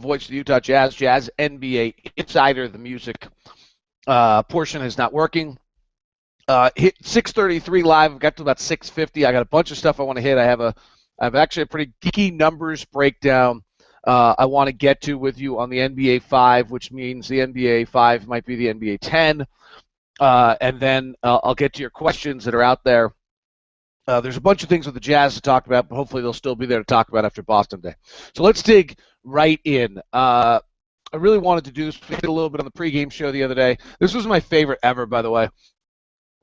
voice of the Utah Jazz, Jazz NBA Insider. The music portion is not working. Hit 6:33 live. I've got to about 6:50. I got a bunch of stuff I want to hit. I have actually a pretty geeky numbers breakdown I want to get to with you on the NBA 5, which means the NBA 5 might be the NBA 10. And then I'll get to your questions that are out there. There's a bunch of things with the Jazz to talk about, but hopefully they'll still be there to talk about after Boston Day. So let's dig right in. I really wanted to do this. We did a little bit on the pregame show the other day. This was my favorite ever, by the way.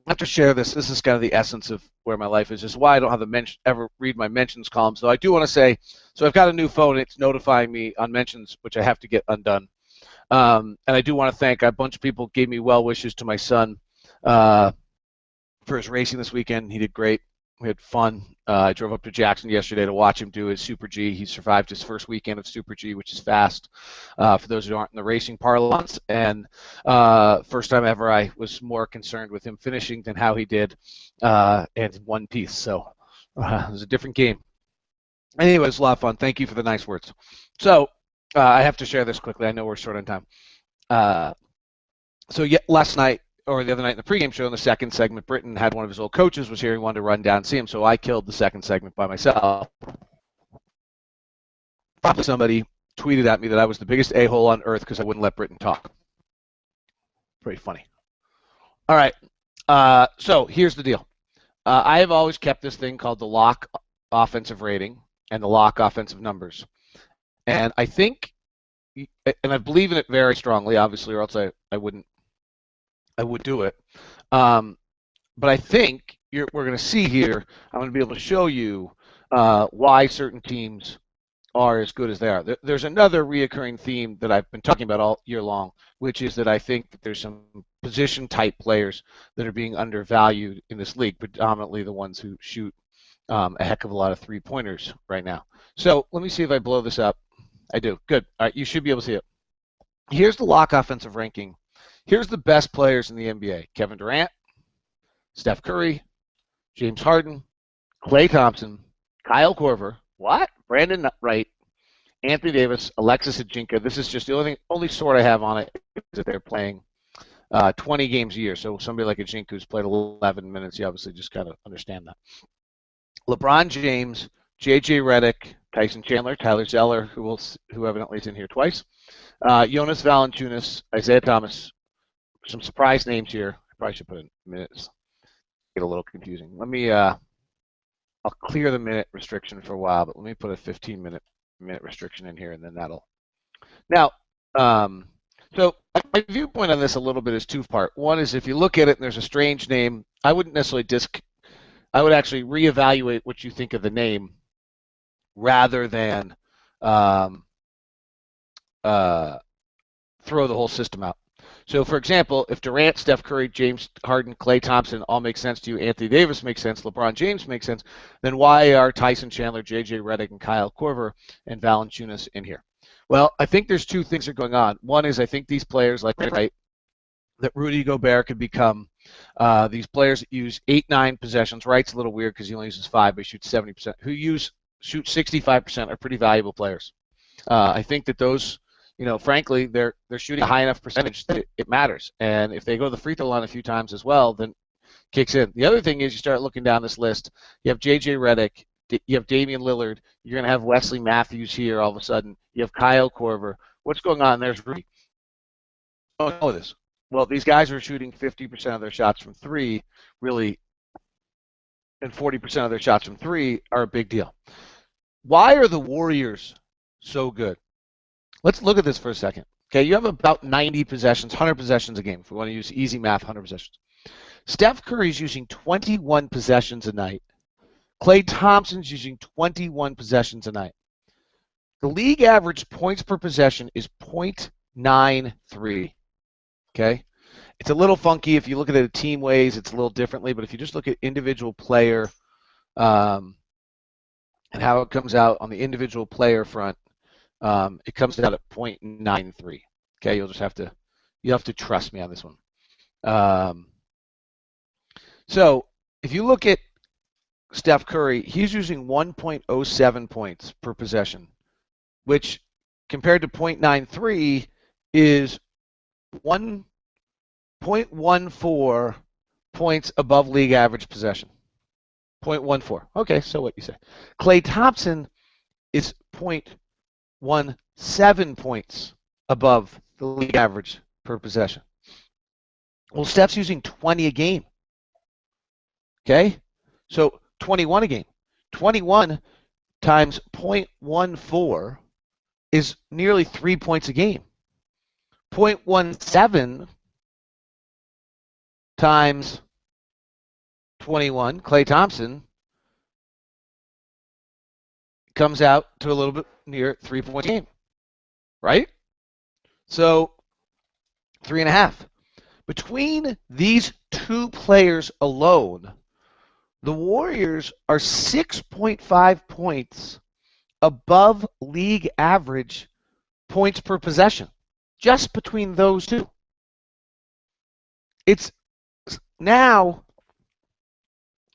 I have to share this. This is kind of the essence of where my life is. This is why I don't have ever read my mentions column. So I do want to say, so I've got a new phone. It's notifying me on mentions, which I have to get undone. And I do want to thank a bunch of people gave me well wishes to my son for his racing this weekend. He did great. We had fun. I drove up to Jackson yesterday to watch him do his Super G. He survived his first weekend of Super G, which is fast for those who aren't in the racing parlance. And first time ever I was more concerned with him finishing than how he did and in one piece. So it was a different game. Anyway, it was a lot of fun. Thank you for the nice words. So I have to share this quickly. I know we're short on time. So last night, or the other night in the pregame show in the second segment, Britton had one of his old coaches was here. He wanted to run down and see him, so I killed the second segment by myself. Probably somebody tweeted at me that I was the biggest a-hole on earth because I wouldn't let Britton talk. Pretty funny. All right, so here's the deal. I have always kept this thing called the Locke offensive rating and the Locke offensive numbers. And I think, and I believe in it very strongly, obviously, or else I would do it. But I think we're going to see here, I'm going to be able to show you why certain teams are as good as they are. There's another reoccurring theme that I've been talking about all year long, which is that I think that there's some position-type players that are being undervalued in this league, predominantly the ones who shoot a heck of a lot of three-pointers right now. So let me see if I blow this up. I do. Good. All right, you should be able to see it. Here's the Locke offensive ranking. Here's the best players in the NBA. Kevin Durant, Steph Curry, James Harden, Klay Thompson, Kyle Korver, Brandon Wright, Anthony Davis, Alexis Ajinka. This is just the only sort I have on it is that they're playing 20 games a year. So somebody like Ajinka who's played 11 minutes, you obviously just got to understand that. LeBron James, J.J. Redick, Tyson Chandler, Tyler Zeller, who evidently is in here twice, Jonas Valanciunas, Isaiah Thomas. Some surprise names here. I probably should put in minutes. Get a little confusing. Let me. I'll clear the minute restriction for a while, but let me put a 15-minute restriction in here, and then that'll. Now, so my viewpoint on this a little bit is two-part. One is if you look at it and there's a strange name, I wouldn't necessarily I would actually reevaluate what you think of the name, rather than throw the whole system out. So, for example, if Durant, Steph Curry, James Harden, Klay Thompson all make sense to you, Anthony Davis makes sense, LeBron James makes sense, then why are Tyson Chandler, J.J. Redick, and Kyle Korver and Valanciunas in here? Well, I think there's two things that are going on. One is I think these players, like Wright, that Rudy Gobert could become these players that use 8-9 possessions. Wright's a little weird because he only uses 5, but he shoots 70%. Who shoot 65% are pretty valuable players. I think that those, frankly, they're shooting a high enough percentage that it matters. And if they go to the free throw line a few times as well, then it kicks in. The other thing is you start looking down this list. You have J.J. Redick. You have Damian Lillard. You're going to have Wesley Matthews here all of a sudden. You have Kyle Korver. What's going on? There's Rudy. Oh, I know this. Well, these guys are shooting 50% of their shots from three, really, and 40% of their shots from three are a big deal. Why are the Warriors so good? Let's look at this for a second. Okay, you have about 90 possessions, 100 possessions a game. If we want to use easy math, 100 possessions. Steph Curry's using 21 possessions a night. Klay Thompson's using 21 possessions a night. The league average points per possession is 0.93. Okay? It's a little funky. If you look at it team ways, it's a little differently. But if you just look at individual player and how it comes out on the individual player front, it comes out at 0.93. Okay? You'll have to trust me on this one. So if you look at Steph Curry, he's using 1.07 points per possession, which compared to 0.93 is 1.14 points above league average possession. 0.14. Okay, so what you say. Klay Thompson is 0.17 points above the league average per possession. Well, Steph's using 20 a game. Okay? So 21 a game. 21 times 0.14 is nearly 3 points a game. 0.17 times 21, Klay Thompson, comes out to a little bit near 3 points a game, right? So 3.5. Between these two players alone, the Warriors are 6.5 points above league average points per possession, just between those two. It's now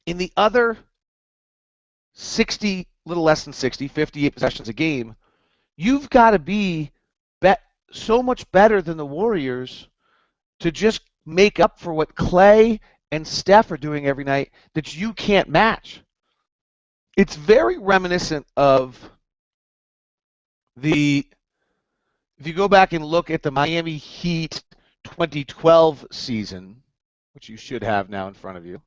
in the other 60, little less than 60, 58 possessions a game, you've got to be so much better than the Warriors to just make up for what Klay and Steph are doing every night that you can't match. It's very reminiscent of if you go back and look at the Miami Heat 2012 season, which you should have now in front of you.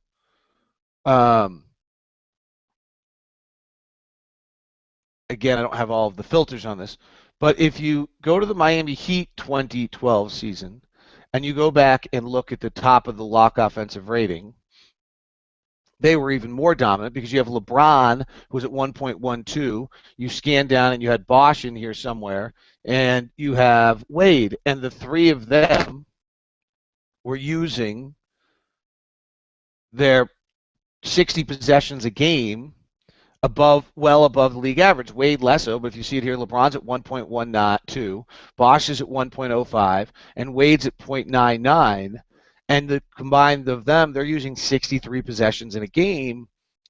Again, I don't have all of the filters on this, but if you go to the Miami Heat 2012 season and you go back and look at the top of the Locke offensive rating, they were even more dominant because you have LeBron, who was at 1.12. You scan down and you had Bosh in here somewhere, and you have Wade, and the three of them were using their 60 possessions a game well above the league average. Wade less so, but if you see it here, LeBron's at 1.12, Bosh is at 1.05, and Wade's at 0.99. And the combined of them, they're using 63 possessions in a game.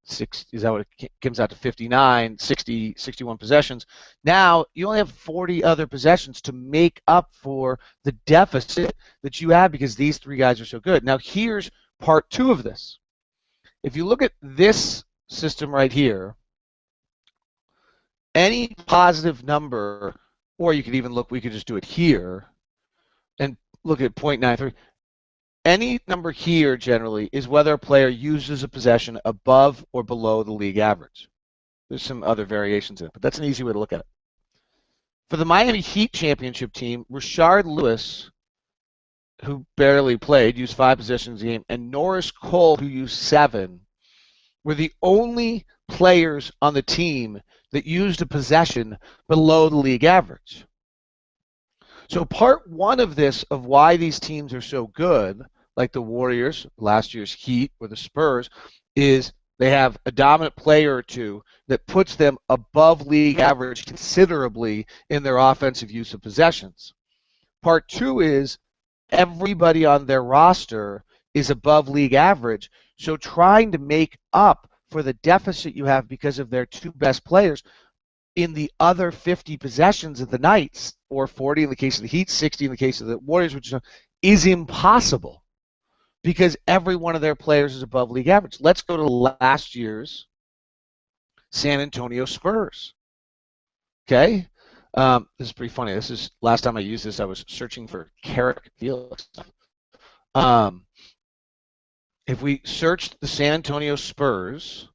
Is that what it comes out to? 59, 60, 61 possessions. Now, you only have 40 other possessions to make up for the deficit that you have because these three guys are so good. Now, here's part two of this. If you look at this system right here, any positive number, or you could even look, we could just do it here and look at 0.93. Any number here generally is whether a player uses a possession above or below the league average. There's some other variations in it, but that's an easy way to look at it. For the Miami Heat championship team, Rashard Lewis, who barely played, used 5 possessions a game, and Norris Cole, who used 7, were the only players on the team that used a possession below the league average. So part one of this, of why these teams are so good, like the Warriors, last year's Heat, or the Spurs, is they have a dominant player or two that puts them above league average considerably in their offensive use of possessions. Part two is everybody on their roster is above league average, so trying to make up for the deficit you have because of their two best players in the other 50 possessions of the Knights, or 40 in the case of the Heat, 60 in the case of the Warriors, which is impossible because every one of their players is above league average. Let's go to last year's San Antonio Spurs. Okay? This is pretty funny. This is last time I used this, I was searching for Carrick Felix. If we searched the San Antonio Spurs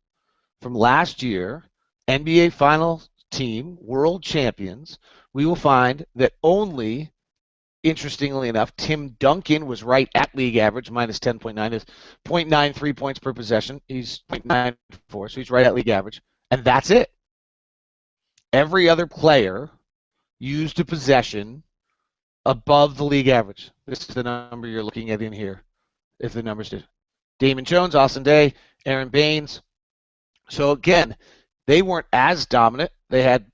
from last year, NBA Finals team, world champions, we will find that only, interestingly enough, Tim Duncan was right at league average, minus 10.9, is 0.93 points per possession. He's 0.94, so he's right at league average, and that's it. Every other player used a possession above the league average. This is the number you're looking at in here, if the numbers did. Damon Jones, Austin Day, Aaron Baines. So again, they weren't as dominant. They had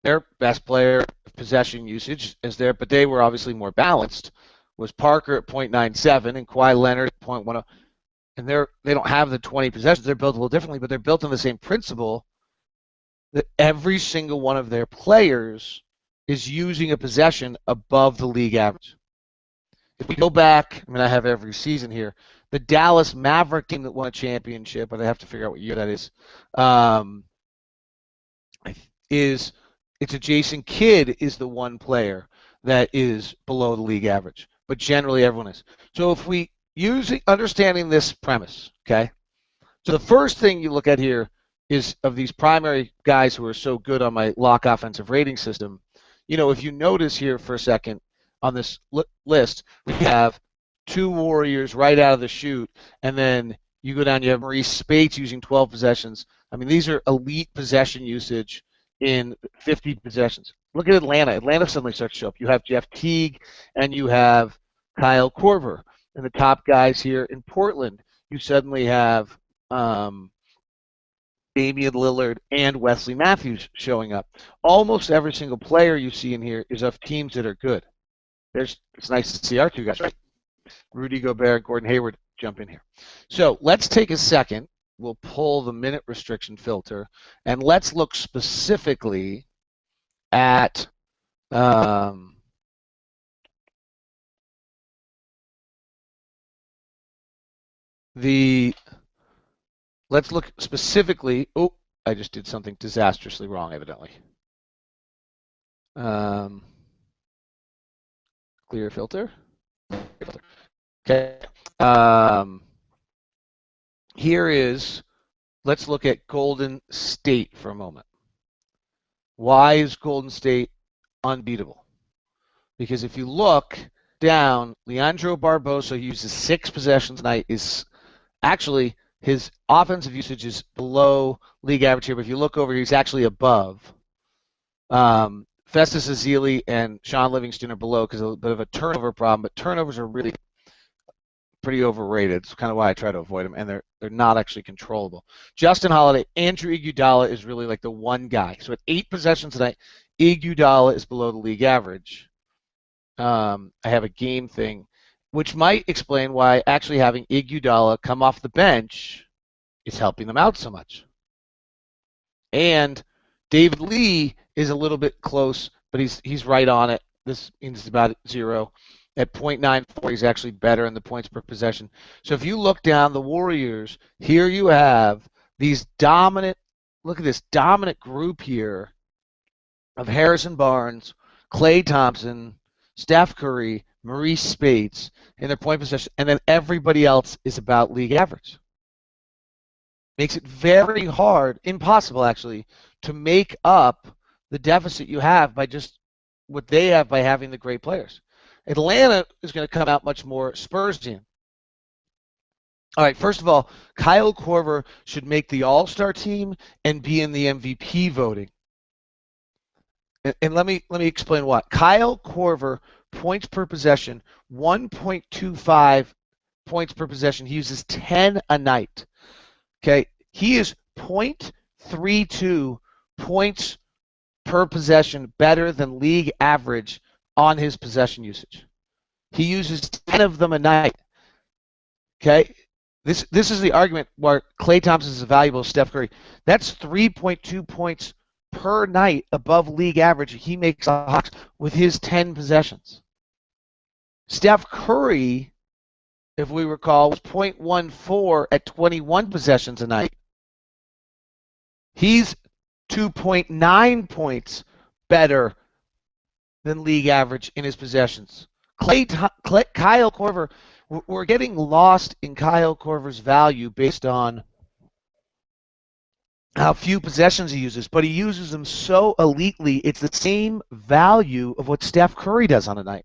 their best player possession usage as there, but they were obviously more balanced. Was Parker at 0.97 and Kawhi Leonard at 0.10. And they don't have the 20 possessions. They're built a little differently, but they're built on the same principle that every single one of their players is using a possession above the league average. If we go back, I mean, I have every season here. The Dallas Maverick team that won a championship, but I have to figure out what year that um, is it's a Jason Kidd is the one player that is below the league average, but generally everyone is. So if we understanding this premise, okay, so the first thing you look at here is of these primary guys who are so good on my Locke offensive rating system. If you notice here for a second on this list, we have two Warriors right out of the chute, and then you go down, you have Maurice Spates using 12 possessions. I mean, these are elite possession usage in 50 possessions. Look at Atlanta. Atlanta suddenly starts to show up. You have Jeff Teague and you have Kyle Korver. And the top guys here in Portland, you suddenly have Damian Lillard and Wesley Matthews showing up. Almost every single player you see in here is of teams that are good. It's nice to see our two guys, right? Rudy Gobert, Gordon Hayward jump in here. So let's take a second. We'll pull the minute restriction filter, and let's look specifically at let's look specifically. Oh, I just did something disastrously wrong, evidently. Clear filter. Okay. Here is, let's look at Golden State for a moment. Why is Golden State unbeatable? Because if you look down, Leandro Barbosa uses 6 possessions a night. Is actually his offensive usage is below league average here, but if you look over, he's actually above. Festus Ezeli and Sean Livingston are below because of a bit of a turnover problem, but turnovers are really pretty overrated. It's kind of why I try to avoid them, and they're not actually controllable. Justin Holiday, Andrew Iguodala is really like the one guy. So at 8 possessions tonight, Iguodala is below the league average. I have a game thing, which might explain why actually having Iguodala come off the bench is helping them out so much. And David Lee is a little bit close, but he's right on it. This means about 0. At 0.94, he's actually better in the points per possession. So if you look down the Warriors, here you have these dominant, look at this dominant group here of Harrison Barnes, Klay Thompson, Steph Curry, Maurice Spates in their point possession, and then everybody else is about league average. Makes it very hard, impossible actually, to make up the deficit you have by just what they have by having the great players. Atlanta is going to come out much more Spursian. All right, first of all, Kyle Korver should make the All-Star team and be in the MVP voting. And let me explain what. Kyle Korver, points per possession, 1.25 points per possession. He uses 10 a night. Okay, he is 0.32 points per possession better than league average on his possession usage. He uses 10 of them a night. Okay, this is the argument where Klay Thompson is as valuable as Steph Curry. That's 3.2 points per night above league average he makes the Hawks with his 10 possessions. Steph Curry, if we recall, was 0.14 at 21 possessions a night. He's 2.9 points better than league average in his possessions. Kyle Korver, we're getting lost in Kyle Korver's value based on how few possessions he uses, but he uses them so elitely, it's the same value of what Steph Curry does on a night.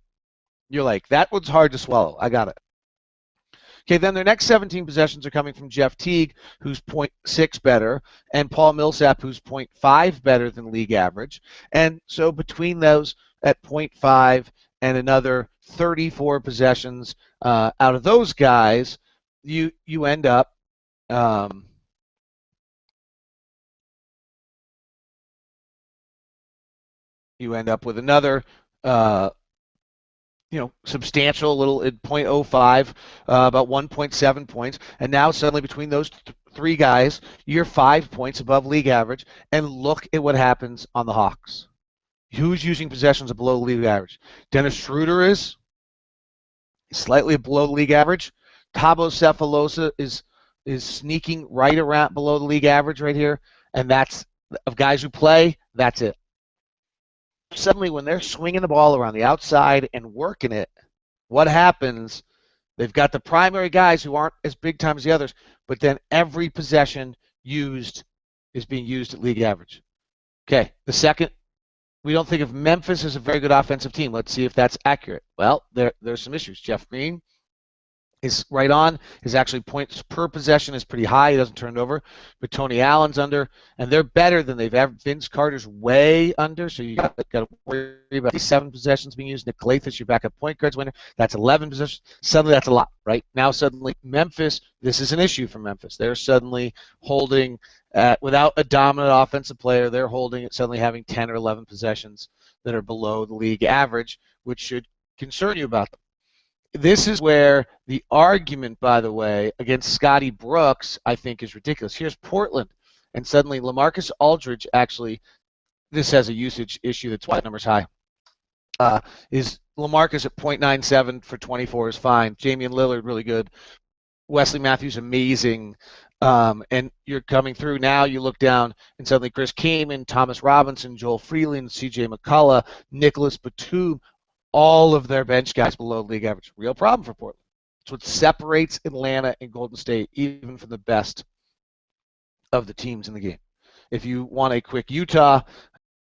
You're like, that one's hard to swallow. I got it. Okay, then their next 17 possessions are coming from Jeff Teague, who's 0.6 better, and Paul Millsap, who's 0.5 better than league average. And so between those at 0.5 and another 34 possessions out of those guys, you end up with another substantial little at 0.05, about 1.7 points, and now suddenly between those three guys, you're 5 points above league average, and look at what happens on the Hawks. Who's using possessions below the league average? Dennis Schroeder is slightly below the league average. Thabo Sefolosha is sneaking right around below the league average right here, and that's of guys who play. That's it. Suddenly, when they're swinging the ball around the outside and working it, what happens? They've got the primary guys who aren't as big time as the others, but then every possession used is being used at league average. Okay, the second, we don't think of Memphis as a very good offensive team. Let's see if that's accurate. Well, there's some issues. Jeff Green is right on. His actually points per possession is pretty high. He doesn't turn it over. But Tony Allen's under, and they're better than they've ever. Vince Carter's way under, so you got to worry about these 7 possessions being used. Nick Lathis, your backup point guard's winner. That's 11 possessions. Suddenly, that's a lot, right? Now, suddenly, Memphis, this is an issue for Memphis. They're suddenly holding, without a dominant offensive player, they're holding it, suddenly having 10 or 11 possessions that are below the league average, which should concern you about them. This is where the argument, by the way, against Scotty Brooks, I think, is ridiculous. Here's Portland, and suddenly LaMarcus Aldridge actually, this has a usage issue, that's why the number's high. Is LaMarcus at 0.97 for 24 is fine. Damian Lillard, really good. Wesley Matthews, amazing. And you're coming through now, you look down, and suddenly Chris Kaman, Thomas Robinson, Joel Freeland, C.J. McCullough, Nicholas Batum, all of their bench guys below league average. Real problem for Portland. It's what separates Atlanta and Golden State, even from the best of the teams in the game. If you want a quick Utah,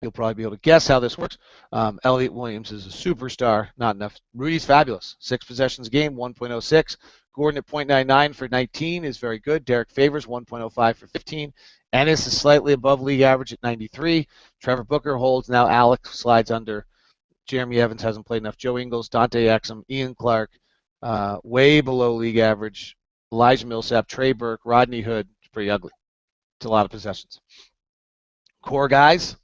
you'll probably be able to guess how this works. Elliot Williams is a superstar, not enough. Rudy's fabulous. 6 possessions a game, 1.06. Gordon at 0.99 for 19 is very good. Derek Favors, 1.05 for 15. Ennis is slightly above league average at 93. Trevor Booker holds. Now Alex slides under. Jeremy Evans hasn't played enough. Joe Ingles, Dante Exum, Ian Clark, way below league average. Elijah Millsap, Trey Burke, Rodney Hood. It's pretty ugly. It's a lot of possessions. Core guys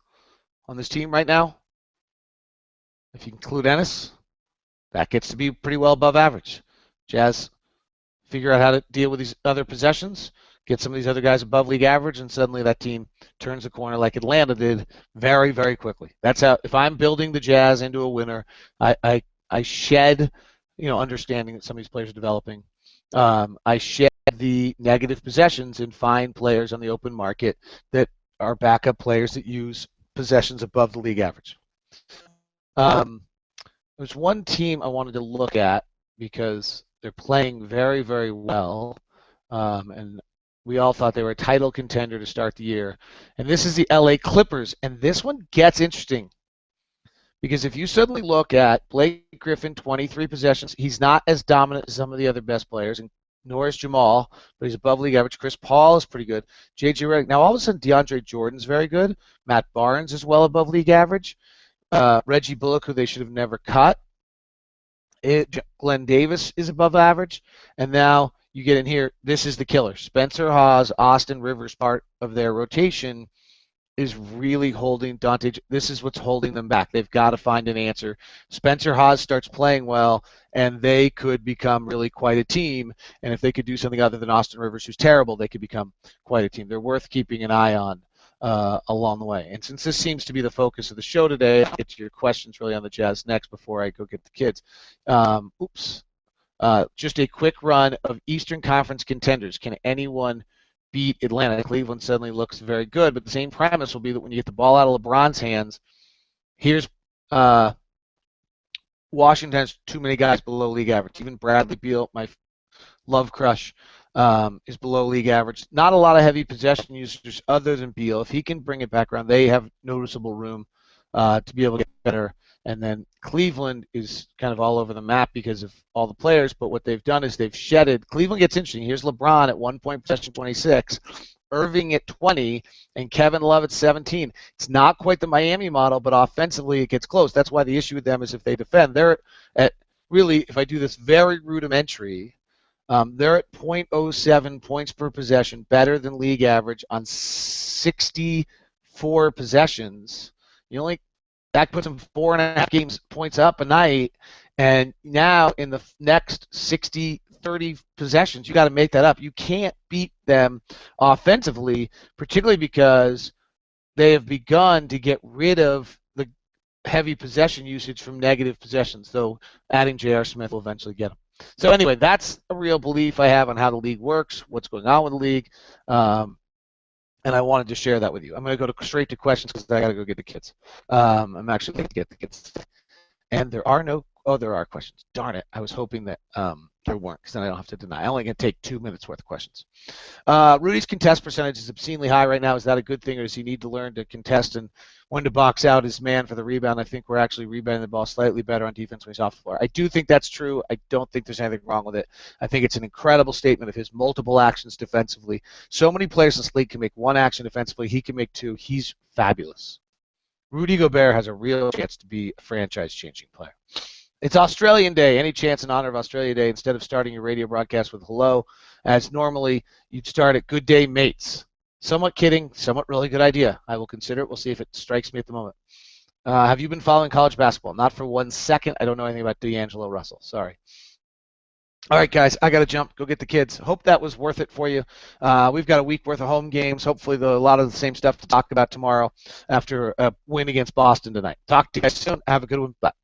on this team right now, if you include Ennis, that gets to be pretty well above average. Jazz figure out how to deal with these other possessions, get some of these other guys above league average, and suddenly that team turns the corner like Atlanta did very, very quickly. That's how, if I'm building the Jazz into a winner, I shed, understanding that some of these players are developing. I shed the negative possessions and find players on the open market that are backup players that use possessions above the league average. There's one team I wanted to look at because they're playing very, very well, and we all thought they were a title contender to start the year. And this is the LA Clippers, and this one gets interesting because if you suddenly look at Blake Griffin, 23 possessions, he's not as dominant as some of the other best players, and nor is Jamal, but he's above league average. Chris Paul is pretty good. J.J. Redick. Now, all of a sudden, DeAndre Jordan's very good. Matt Barnes is well above league average. Reggie Bullock, who they should have never cut. Glenn Davis is above average. And now you get in here, this is the killer. Spencer Hawes, Austin Rivers, part of their rotation, is really holding Dante. This is what's holding them back. They've got to find an answer. Spencer Hawes starts playing well, and they could become really quite a team. And if they could do something other than Austin Rivers, who's terrible, they could become quite a team. They're worth keeping an eye on along the way. And since this seems to be the focus of the show today, I'll get to your questions really on the Jazz next before I go get the kids. Just a quick run of Eastern Conference contenders. Can anyone beat Atlanta? Cleveland suddenly looks very good, but the same premise will be that when you get the ball out of LeBron's hands, here's Washington has too many guys below league average. Even Bradley Beal, my love crush, is below league average. Not a lot of heavy possession users other than Beal. If he can bring it back around, they have noticeable room to be able to get better. And then Cleveland is kind of all over the map because of all the players, but what they've done is they've shedded. Cleveland gets interesting. Here's LeBron at 1 point possession 26, Irving at 20, and Kevin Love at 17. It's not quite the Miami model, but offensively it gets close. That's why the issue with them is if they defend. They're at really, if I do this very rudimentary, they're at 0.07 points per possession, better than league average on 64 possessions. That puts them 4.5 points up a night, and now in the next 30 possessions, you got to make that up. You can't beat them offensively, particularly because they have begun to get rid of heavy possession usage from negative possessions, though adding J.R. Smith will eventually get him. So anyway, that's a real belief I have on how the league works, what's going on with the league, and I wanted to share that with you. I'm going to go straight to questions because I got to go get the kids. I'm actually going to get the kids. And there are questions. Darn it. I was hoping that there weren't because then I don't have to deny. I'm only going to take 2 minutes worth of questions. Rudy's contest percentage is obscenely high right now. Is that a good thing, or does he need to learn to contest and when to box out his man for the rebound? I think we're actually rebounding the ball slightly better on defense when he's off the floor. I do think that's true. I don't think there's anything wrong with it. I think it's an incredible statement of his multiple actions defensively. So many players in this league can make one action defensively. He can make two. He's fabulous. Rudy Gobert has a real chance to be a franchise-changing player. It's Australian Day. Any chance in honor of Australia Day, instead of starting your radio broadcast with hello, as normally you'd start at good day, mates? Somewhat kidding, somewhat really good idea. I will consider it. We'll see if it strikes me at the moment. Have you been following college basketball? Not for 1 second. I don't know anything about D'Angelo Russell. Sorry. All right, guys, I got to jump. Go get the kids. Hope that was worth it for you. We've got a week worth of home games. Hopefully, a lot of the same stuff to talk about tomorrow after a win against Boston tonight. Talk to you guys soon. Have a good one. Bye.